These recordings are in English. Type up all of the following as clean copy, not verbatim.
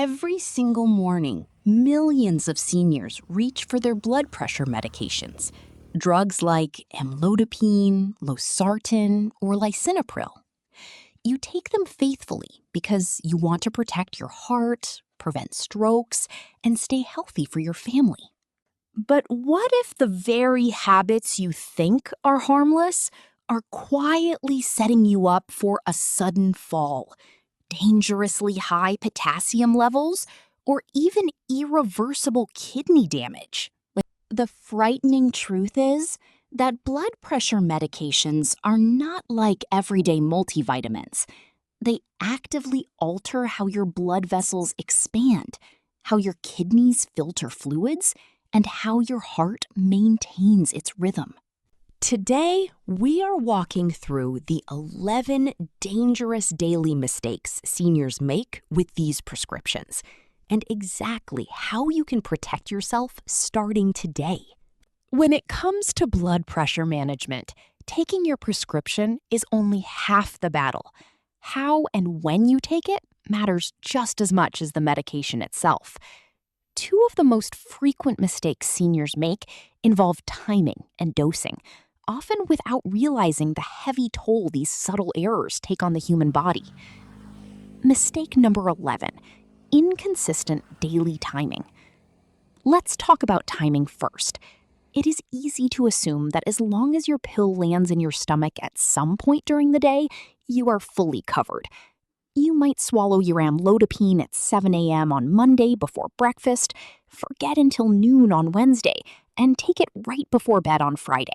Every single morning, millions of seniors reach for their blood pressure medications. Drugs like Amlodipine, Losartan, or Lisinopril. You take them faithfully because you want to protect your heart, prevent strokes, and stay healthy for your family. But what if the very habits you think are harmless are quietly setting you up for a sudden fall, dangerously high potassium levels, or even irreversible kidney damage? The frightening truth is that blood pressure medications are not like everyday multivitamins. They actively alter how your blood vessels expand, how your kidneys filter fluids, and how your heart maintains its rhythm. Today, we are walking through the 11 dangerous daily mistakes seniors make with these prescriptions, and exactly how you can protect yourself starting today. When it comes to blood pressure management, taking your prescription is only half the battle. How and when you take it matters just as much as the medication itself. Two of the most frequent mistakes seniors make involve timing and dosing, often without realizing the heavy toll these subtle errors take on the human body. Mistake number 11, inconsistent daily timing. Let's talk about timing first. It is easy to assume that as long as your pill lands in your stomach at some point during the day, you are fully covered. You might swallow your amlodipine at 7 a.m. on Monday before breakfast, forget until noon on Wednesday, and take it right before bed on Friday.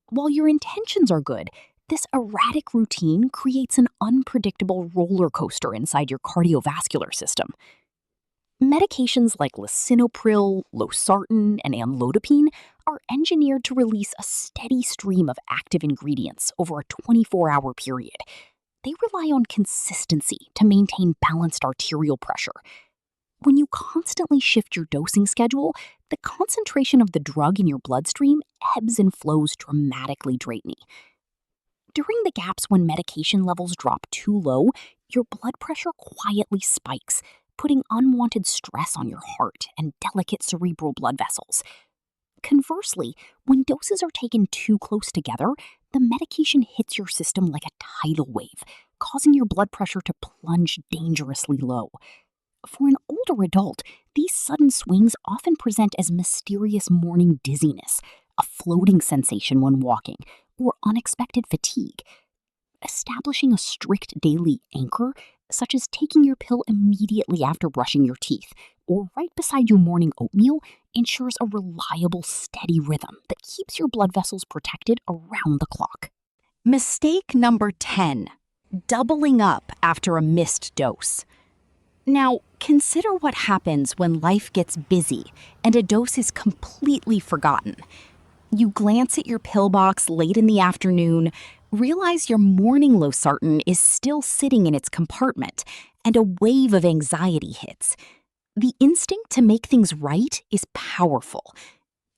While your intentions are good, this erratic routine creates an unpredictable roller coaster inside your cardiovascular system. Medications like Lisinopril, Losartan, and Amlodipine are engineered to release a steady stream of active ingredients over a 24-hour period. They rely on consistency to maintain balanced arterial pressure. When you constantly shift your dosing schedule, the concentration of the drug in your bloodstream ebbs and flows dramatically. During the gaps when medication levels drop too low, your blood pressure quietly spikes, putting unwanted stress on your heart and delicate cerebral blood vessels. Conversely, when doses are taken too close together, the medication hits your system like a tidal wave, causing your blood pressure to plunge dangerously low. For an older adult, these sudden swings often present as mysterious morning dizziness, a floating sensation when walking, or unexpected fatigue. Establishing a strict daily anchor, such as taking your pill immediately after brushing your teeth or right beside your morning oatmeal, ensures a reliable, steady rhythm that keeps your blood vessels protected around the clock. Mistake number 10, doubling up after a missed dose. Now, consider what happens when life gets busy and a dose is completely forgotten. You glance at your pill box late in the afternoon, realize your morning Losartan is still sitting in its compartment, and a wave of anxiety hits. The instinct to make things right is powerful.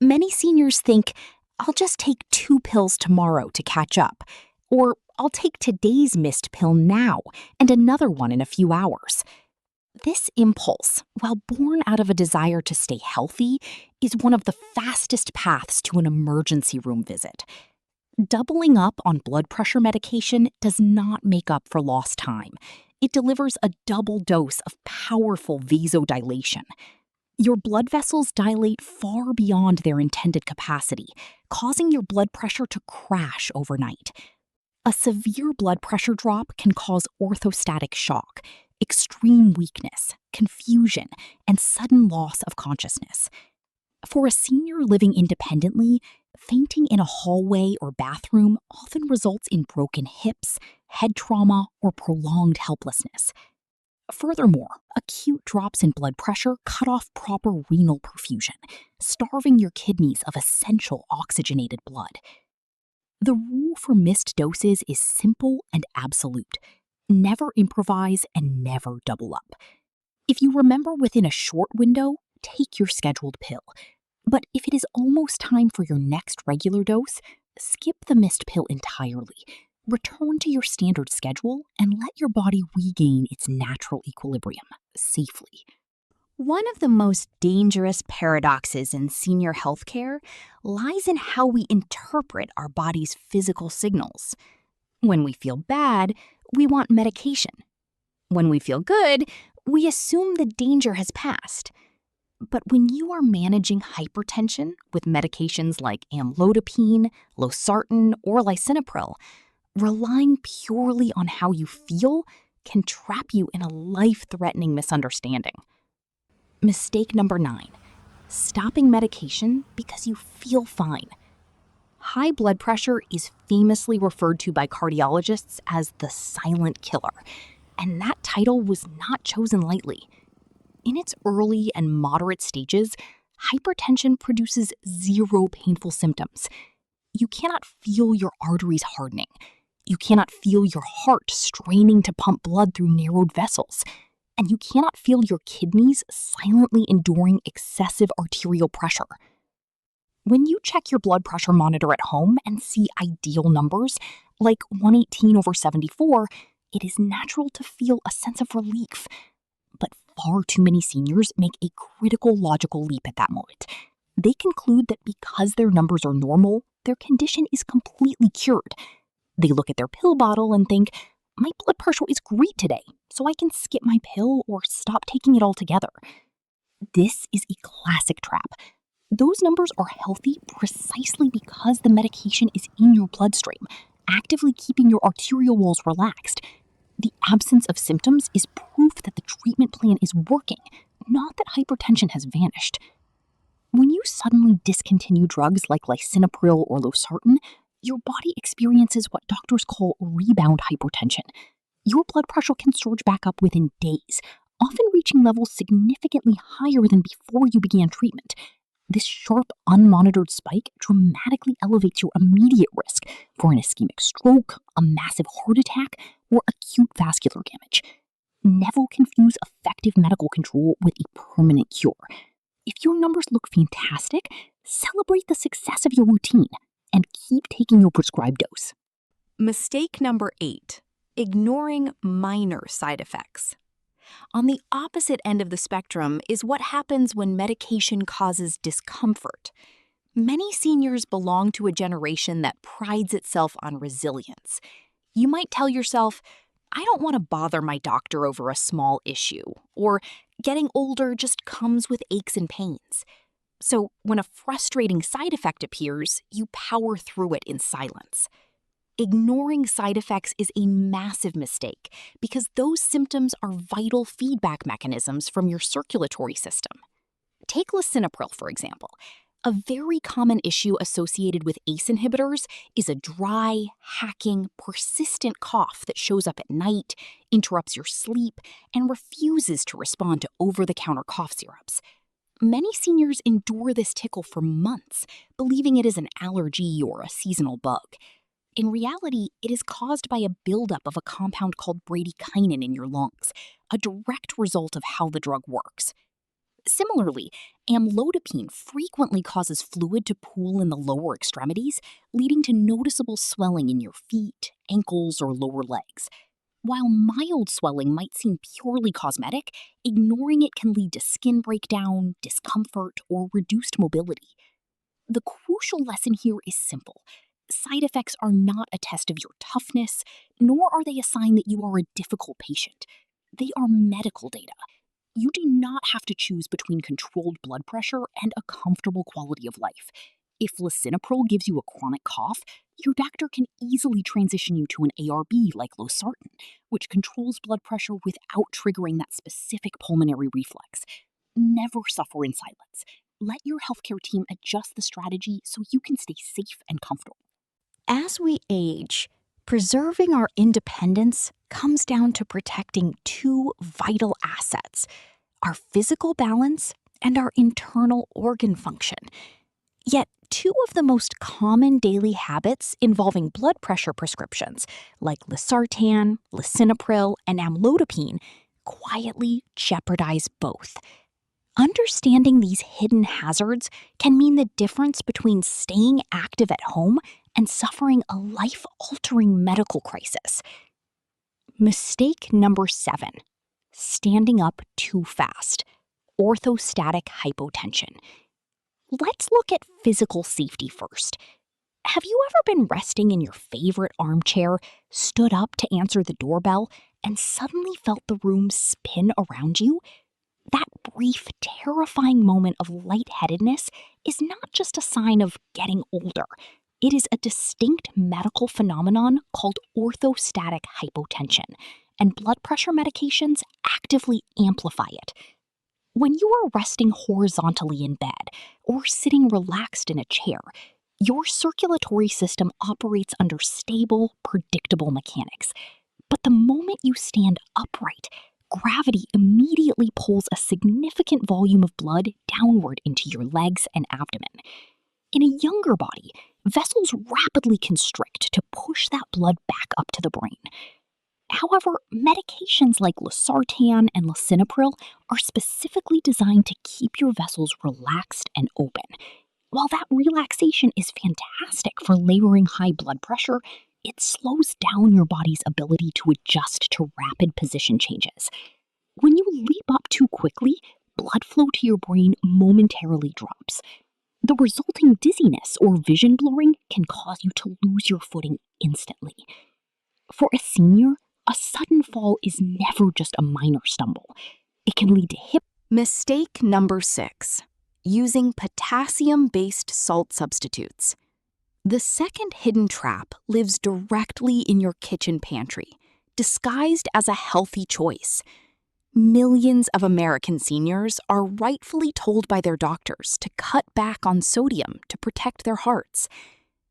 Many seniors think, I'll just take 2 pills tomorrow to catch up, or I'll take today's missed pill now and another one in a few hours. This impulse, while born out of a desire to stay healthy, is one of the fastest paths to an emergency room visit. Doubling up on blood pressure medication does not make up for lost time. It delivers a double dose of powerful vasodilation. Your blood vessels dilate far beyond their intended capacity, causing your blood pressure to crash overnight. A severe blood pressure drop can cause orthostatic shock, extreme weakness, confusion, and sudden loss of consciousness. For a senior living independently, fainting in a hallway or bathroom often results in broken hips, head trauma, or prolonged helplessness. Furthermore, acute drops in blood pressure cut off proper renal perfusion, starving your kidneys of essential oxygenated blood. The rule for missed doses is simple and absolute. Never improvise and never double up. If you remember within a short window, take your scheduled pill. But if it is almost time for your next regular dose, skip the missed pill entirely. Return to your standard schedule and let your body regain its natural equilibrium safely. One of the most dangerous paradoxes in senior healthcare lies in how we interpret our body's physical signals. When we feel bad, we want medication. When we feel good, we assume the danger has passed. But when you are managing hypertension with medications like Amlodipine, Losartan, or Lisinopril, relying purely on how you feel can trap you in a life-threatening misunderstanding. Mistake number 9, stopping medication because you feel fine. High blood pressure is famously referred to by cardiologists as the silent killer, and that title was not chosen lightly. In its early and moderate stages, hypertension produces 0 painful symptoms. You cannot feel your arteries hardening. You cannot feel your heart straining to pump blood through narrowed vessels. And you cannot feel your kidneys silently enduring excessive arterial pressure. When you check your blood pressure monitor at home and see ideal numbers, like 118/74, it is natural to feel a sense of relief. But far too many seniors make a critical logical leap at that moment. They conclude that because their numbers are normal, their condition is completely cured. They look at their pill bottle and think, my blood pressure is great today, so I can skip my pill or stop taking it altogether. This is a classic trap. Those numbers are healthy precisely because the medication is in your bloodstream, actively keeping your arterial walls relaxed. The absence of symptoms is proof that the treatment plan is working, not that hypertension has vanished. When you suddenly discontinue drugs like Lisinopril or Losartan, your body experiences what doctors call rebound hypertension. Your blood pressure can surge back up within days, often reaching levels significantly higher than before you began treatment. This sharp, unmonitored spike dramatically elevates your immediate risk for an ischemic stroke, a massive heart attack, or acute vascular damage. Never confuse effective medical control with a permanent cure. If your numbers look fantastic, celebrate the success of your routine and keep taking your prescribed dose. Mistake number 8, ignoring minor side effects. On the opposite end of the spectrum is what happens when medication causes discomfort. Many seniors belong to a generation that prides itself on resilience. You might tell yourself, I don't want to bother my doctor over a small issue, or getting older just comes with aches and pains. So when a frustrating side effect appears, you power through it in silence. Ignoring side effects is a massive mistake because those symptoms are vital feedback mechanisms from your circulatory system. Take lisinopril, for example. A very common issue associated with ACE inhibitors is a dry, hacking, persistent cough that shows up at night, interrupts your sleep, and refuses to respond to over-the-counter cough syrups. Many seniors endure this tickle for months, believing it is an allergy or a seasonal bug. In reality, it is caused by a buildup of a compound called bradykinin in your lungs, a direct result of how the drug works. Similarly, amlodipine frequently causes fluid to pool in the lower extremities, leading to noticeable swelling in your feet, ankles, or lower legs. While mild swelling might seem purely cosmetic, ignoring it can lead to skin breakdown, discomfort, or reduced mobility. The crucial lesson here is simple. Side effects are not a test of your toughness, nor are they a sign that you are a difficult patient. They are medical data. You do not have to choose between controlled blood pressure and a comfortable quality of life. If lisinopril gives you a chronic cough, your doctor can easily transition you to an ARB like Losartan, which controls blood pressure without triggering that specific pulmonary reflex. Never suffer in silence. Let your healthcare team adjust the strategy so you can stay safe and comfortable. As we age, preserving our independence comes down to protecting 2 vital assets: our physical balance and our internal organ function. Yet, 2 of the most common daily habits involving blood pressure prescriptions, like Losartan, Lisinopril, and Amlodipine, quietly jeopardize both. Understanding these hidden hazards can mean the difference between staying active at home and suffering a life-altering medical crisis. Mistake number 7, standing up too fast. Orthostatic hypotension. Let's look at physical safety first. Have you ever been resting in your favorite armchair, stood up to answer the doorbell, and suddenly felt the room spin around you? That brief, terrifying moment of lightheadedness is not just a sign of getting older. It is a distinct medical phenomenon called orthostatic hypotension, and blood pressure medications actively amplify it. When you are resting horizontally in bed or sitting relaxed in a chair, your circulatory system operates under stable, predictable mechanics. But the moment you stand upright, gravity immediately pulls a significant volume of blood downward into your legs and abdomen. In a younger body, vessels rapidly constrict to push that blood back up to the brain. However, medications like Losartan and Lisinopril are specifically designed to keep your vessels relaxed and open. While that relaxation is fantastic for lowering high blood pressure, it slows down your body's ability to adjust to rapid position changes. When you leap up too quickly, blood flow to your brain momentarily drops. The resulting dizziness or vision blurring can cause you to lose your footing instantly. For a senior, a sudden fall is never just a minor stumble. It can lead to hip. Mistake number 6, using potassium-based salt substitutes. The second hidden trap lives directly in your kitchen pantry, disguised as a healthy choice. Millions of American seniors are rightfully told by their doctors to cut back on sodium to protect their hearts.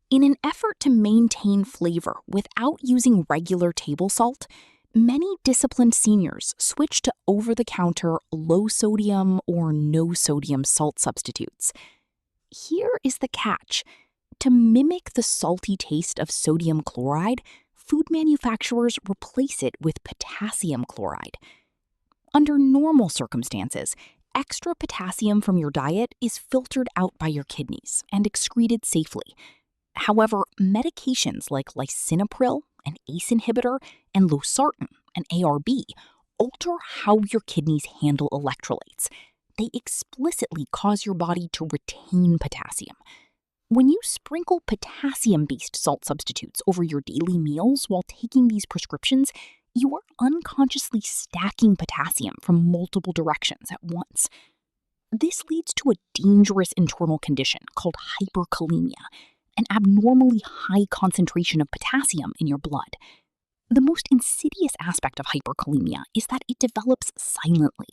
In an effort to maintain flavor without using regular table salt, many disciplined seniors switch to over-the-counter low-sodium or no-sodium salt substitutes. Here is the catch. To mimic the salty taste of sodium chloride, food manufacturers replace it with potassium chloride. Under normal circumstances, extra potassium from your diet is filtered out by your kidneys and excreted safely. However, medications like Lisinopril, an ACE inhibitor, and Losartan, an ARB, alter how your kidneys handle electrolytes. They explicitly cause your body to retain potassium. When you sprinkle potassium-based salt substitutes over your daily meals while taking these prescriptions, you are unconsciously stacking potassium from multiple directions at once. This leads to a dangerous internal condition called hyperkalemia, an abnormally high concentration of potassium in your blood. The most insidious aspect of hyperkalemia is that it develops silently.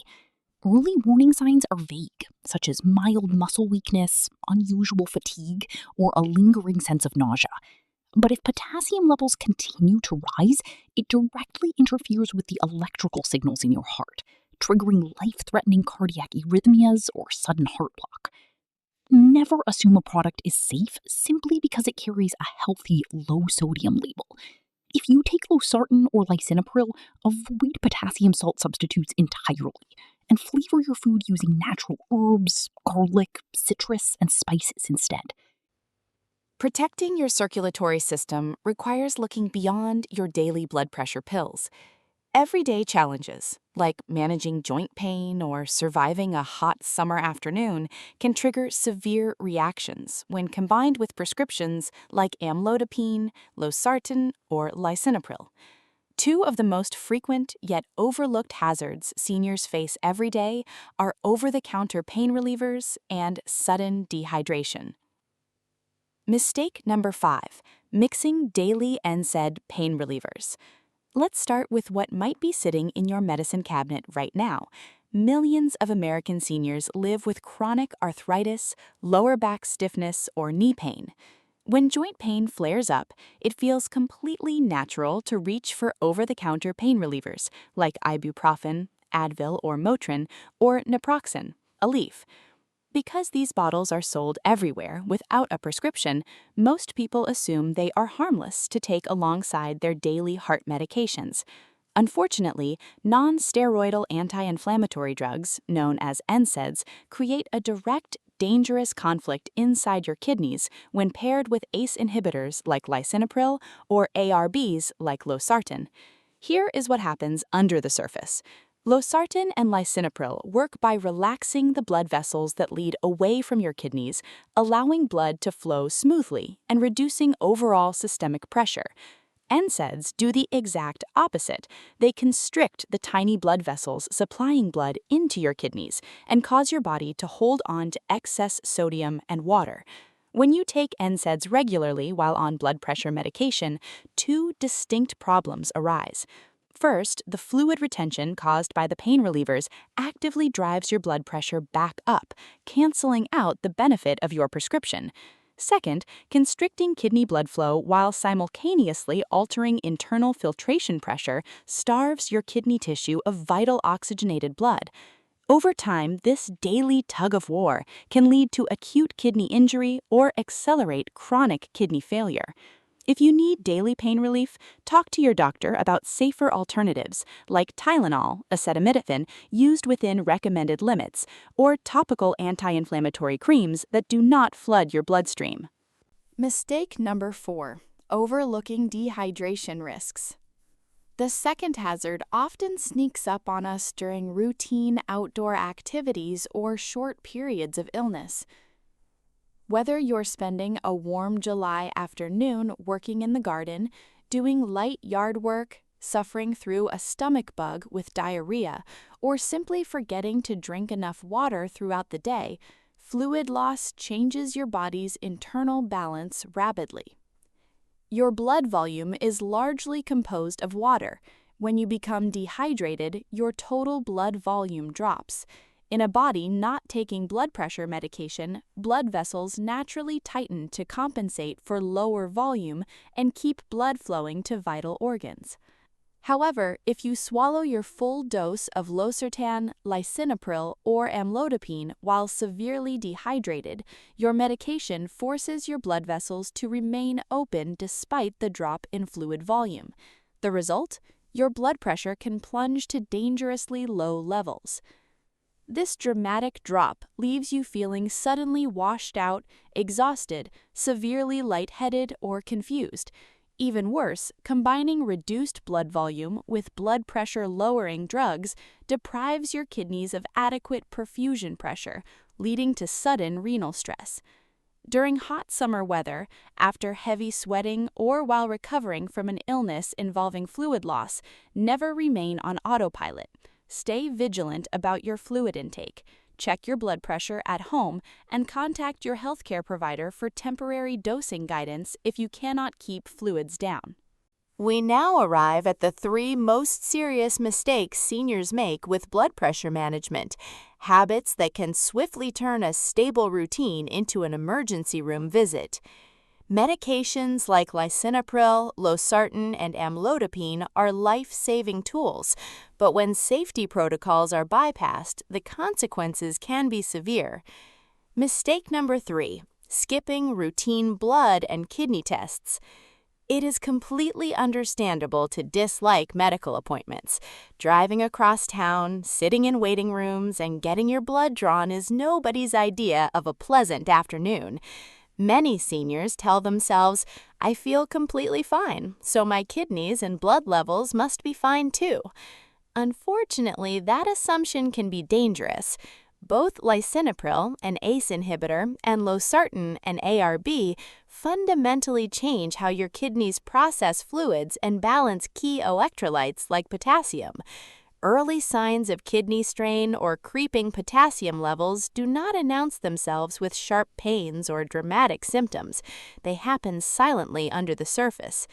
Early warning signs are vague, such as mild muscle weakness, unusual fatigue, or a lingering sense of nausea. But if potassium levels continue to rise, it directly interferes with the electrical signals in your heart, triggering life-threatening cardiac arrhythmias or sudden heart block. Never assume a product is safe simply because it carries a healthy, low-sodium label. If you take Losartan or Lisinopril, avoid potassium salt substitutes entirely and flavor your food using natural herbs, garlic, citrus, and spices instead. Protecting your circulatory system requires looking beyond your daily blood pressure pills. Everyday challenges, like managing joint pain or surviving a hot summer afternoon, can trigger severe reactions when combined with prescriptions like Amlodipine, Losartan, or Lisinopril. Two of the most frequent yet overlooked hazards seniors face every day are over-the-counter pain relievers and sudden dehydration. Mistake number 5, mixing daily NSAID pain relievers. Let's start with what might be sitting in your medicine cabinet right now. Millions of American seniors live with chronic arthritis, lower back stiffness, or knee pain. When joint pain flares up, it feels completely natural to reach for over-the-counter pain relievers like Ibuprofen, Advil or Motrin, or naproxen, Aleve. Because these bottles are sold everywhere without a prescription, most people assume they are harmless to take alongside their daily heart medications. Unfortunately, non-steroidal anti-inflammatory drugs, known as NSAIDs, create a direct dangerous conflict inside your kidneys when paired with ACE inhibitors like lisinopril or ARBs like losartan. Here is what happens under the surface. Losartan and lisinopril work by relaxing the blood vessels that lead away from your kidneys, allowing blood to flow smoothly and reducing overall systemic pressure. NSAIDs do the exact opposite. They constrict the tiny blood vessels supplying blood into your kidneys and cause your body to hold on to excess sodium and water. When you take NSAIDs regularly while on blood pressure medication, two distinct problems arise. First, the fluid retention caused by the pain relievers actively drives your blood pressure back up, canceling out the benefit of your prescription. Second, constricting kidney blood flow while simultaneously altering internal filtration pressure starves your kidney tissue of vital oxygenated blood. Over time, this daily tug of war can lead to acute kidney injury or accelerate chronic kidney failure. If you need daily pain relief, talk to your doctor about safer alternatives like Tylenol, acetaminophen, used within recommended limits, or topical anti-inflammatory creams that do not flood your bloodstream. Mistake number 4, overlooking dehydration risks. The second hazard often sneaks up on us during routine outdoor activities or short periods of illness. Whether you're spending a warm July afternoon working in the garden, doing light yard work, suffering through a stomach bug with diarrhea, or simply forgetting to drink enough water throughout the day, fluid loss changes your body's internal balance rapidly. Your blood volume is largely composed of water. When you become dehydrated, your total blood volume drops. In a body not taking blood pressure medication, blood vessels naturally tighten to compensate for lower volume and keep blood flowing to vital organs. However, if you swallow your full dose of Losartan, Lisinopril, or Amlodipine while severely dehydrated, your medication forces your blood vessels to remain open despite the drop in fluid volume. The result? Your blood pressure can plunge to dangerously low levels. This dramatic drop leaves you feeling suddenly washed out, exhausted, severely lightheaded, or confused. Even worse, combining reduced blood volume with blood pressure-lowering drugs deprives your kidneys of adequate perfusion pressure, leading to sudden renal stress. During hot summer weather, after heavy sweating, or while recovering from an illness involving fluid loss, never remain on autopilot. Stay vigilant about your fluid intake, check your blood pressure at home, and contact your healthcare provider for temporary dosing guidance if you cannot keep fluids down. We now arrive at the 3 most serious mistakes seniors make with blood pressure management, habits that can swiftly turn a stable routine into an emergency room visit. Medications like lisinopril, losartan, and amlodipine are life-saving tools, but when safety protocols are bypassed, the consequences can be severe. Mistake number 3, skipping routine blood and kidney tests. It is completely understandable to dislike medical appointments. Driving across town, sitting in waiting rooms, and getting your blood drawn is nobody's idea of a pleasant afternoon. Many seniors tell themselves, "I feel completely fine, so my kidneys and blood levels must be fine too." Unfortunately, that assumption can be dangerous. Both lisinopril, an ACE inhibitor, and losartan, an ARB, fundamentally change how your kidneys process fluids and balance key electrolytes like potassium. Early signs of kidney strain or creeping potassium levels do not announce themselves with sharp pains or dramatic symptoms. They happen silently under the surface.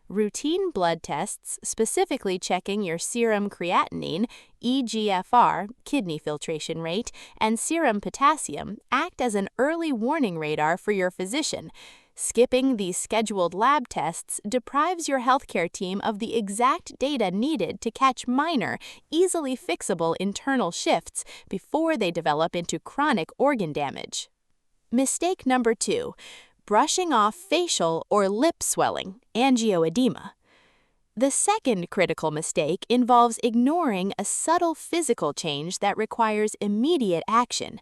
Routine blood tests, specifically checking your serum creatinine, eGFR, kidney filtration rate, and serum potassium, act as an early warning radar for your physician. Skipping these scheduled lab tests deprives your healthcare team of the exact data needed to catch minor, easily fixable internal shifts before they develop into chronic organ damage. Mistake number 2, brushing off facial or lip swelling, angioedema. The second critical mistake involves ignoring a subtle physical change that requires immediate action.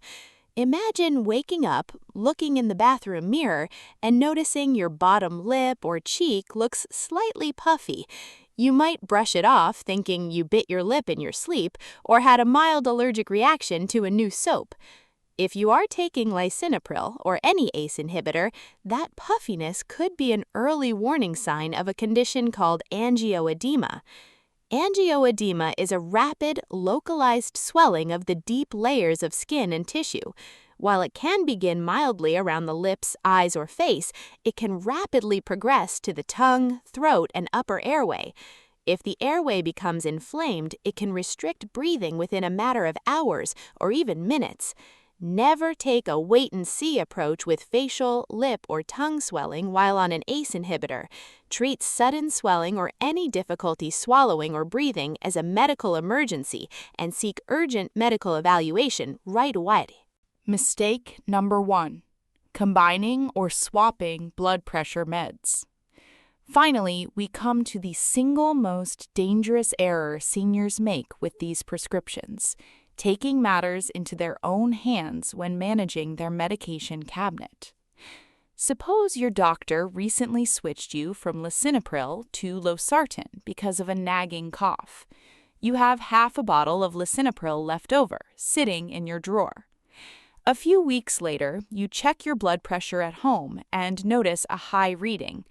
Imagine waking up, looking in the bathroom mirror, and noticing your bottom lip or cheek looks slightly puffy. You might brush it off thinking you bit your lip in your sleep or had a mild allergic reaction to a new soap. If you are taking lisinopril or any ACE inhibitor, that puffiness could be an early warning sign of a condition called angioedema. Angioedema is a rapid, localized swelling of the deep layers of skin and tissue. While it can begin mildly around the lips, eyes, or face, it can rapidly progress to the tongue, throat, and upper airway. If the airway becomes inflamed, it can restrict breathing within a matter of hours or even minutes. Never take a wait-and-see approach with facial, lip, or tongue swelling while on an ACE inhibitor. Treat sudden swelling or any difficulty swallowing or breathing as a medical emergency and seek urgent medical evaluation right away. Mistake number 1: combining or swapping blood pressure meds. Finally, we come to the single most dangerous error seniors make with these prescriptions: taking matters into their own hands when managing their medication cabinet. Suppose your doctor recently switched you from Lisinopril to Losartan because of a nagging cough. You have half a bottle of Lisinopril left over, sitting in your drawer. A few weeks later, you check your blood pressure at home and notice a high reading.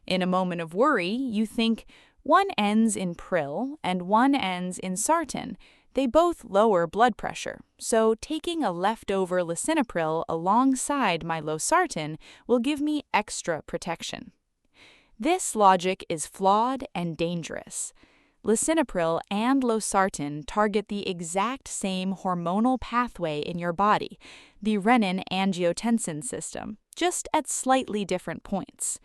In a moment of worry, you think, one ends in pril and one ends in sartan. They both lower blood pressure, so taking a leftover Lisinopril alongside my Losartan will give me extra protection. This logic is flawed and dangerous. Lisinopril and Losartan target the exact same hormonal pathway in your body, the renin-angiotensin system, just at slightly different points.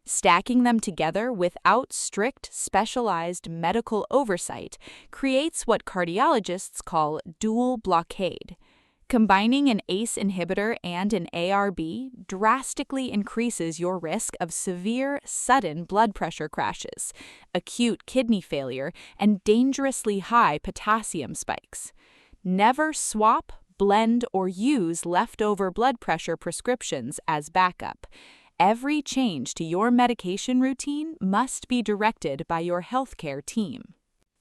Stacking them together without strict, specialized medical oversight creates what cardiologists call dual blockade. Combining an ACE inhibitor and an ARB drastically increases your risk of severe, sudden blood pressure crashes, acute kidney failure, and dangerously high potassium spikes. Never swap, blend, or use leftover blood pressure prescriptions as backup. Every change to your medication routine must be directed by your healthcare team.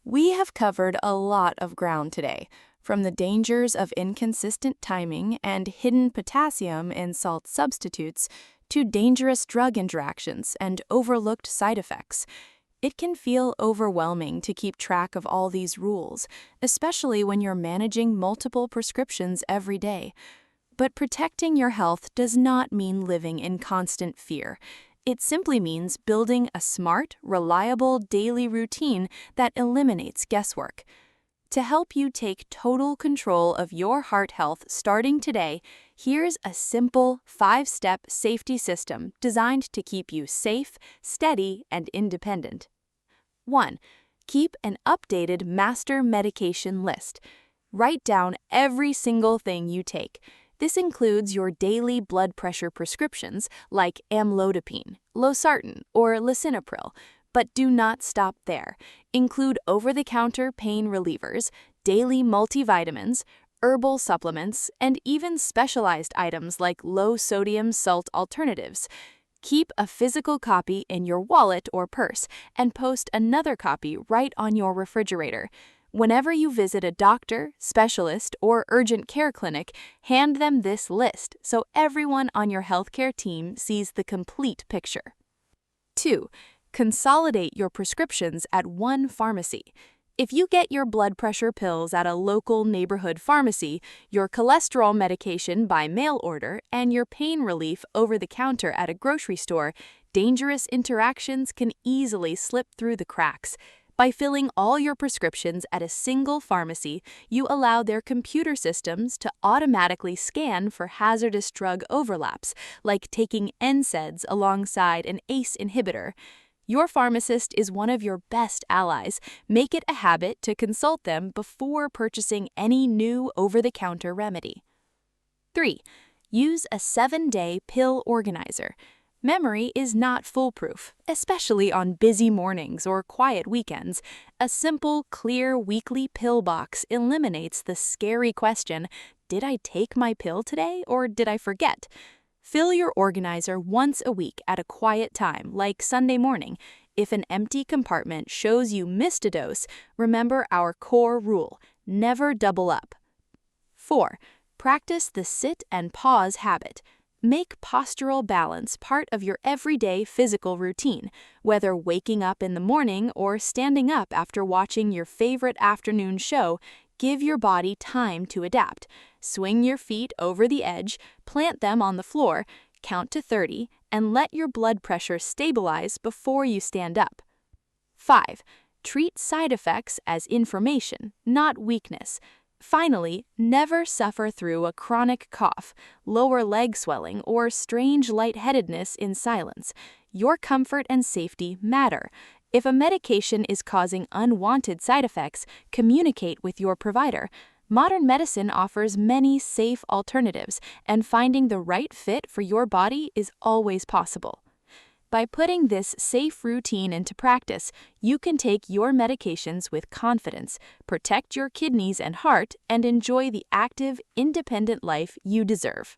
We have covered a lot of ground today, from the dangers of inconsistent timing and hidden potassium in salt substitutes to dangerous drug interactions and overlooked side effects. It can feel overwhelming to keep track of all these rules, especially when you're managing multiple prescriptions every day. But protecting your health does not mean living in constant fear. It simply means building a smart, reliable daily routine that eliminates guesswork. To help you take total control of your heart health starting today, here's a simple 5-step safety system designed to keep you safe, steady, and independent. 1. Keep an updated master medication list. Write down every single thing you take. This includes your daily blood pressure prescriptions like Amlodipine, Losartan, or Lisinopril, but do not stop there. Include over-the-counter pain relievers, daily multivitamins, herbal supplements, and even specialized items like low-sodium salt alternatives. Keep a physical copy in your wallet or purse and post another copy right on your refrigerator. Whenever you visit a doctor, specialist, or urgent care clinic, hand them this list so everyone on your healthcare team sees the complete picture. 2. Consolidate your prescriptions at one pharmacy. If you get your blood pressure pills at a local neighborhood pharmacy, your cholesterol medication by mail order, and your pain relief over the counter at a grocery store, dangerous interactions can easily slip through the cracks. By filling all your prescriptions at a single pharmacy, you allow their computer systems to automatically scan for hazardous drug overlaps, like taking NSAIDs alongside an ACE inhibitor. Your pharmacist is one of your best allies. Make it a habit to consult them before purchasing any new over-the-counter remedy. 3. Use a 7-day pill organizer. Memory is not foolproof, especially on busy mornings or quiet weekends. A simple, clear weekly pill box eliminates the scary question, did I take my pill today or did I forget? Fill your organizer once a week at a quiet time, like Sunday morning. If an empty compartment shows you missed a dose, remember our core rule: never double up. 4. Practice the sit and pause habit. Make postural balance part of your everyday physical routine, whether waking up in the morning or standing up after watching your favorite afternoon show. Give your body time to adapt. Swing your feet over the edge, plant them on the floor, count to 30, and let your blood pressure stabilize before you stand up. 5. Treat side effects as information, not weakness. Finally, never suffer through a chronic cough, lower leg swelling, or strange lightheadedness in silence. Your comfort and safety matter. If a medication is causing unwanted side effects, communicate with your provider. Modern medicine offers many safe alternatives, and finding the right fit for your body is always possible. By putting this safe routine into practice, you can take your medications with confidence, protect your kidneys and heart, and enjoy the active, independent life you deserve.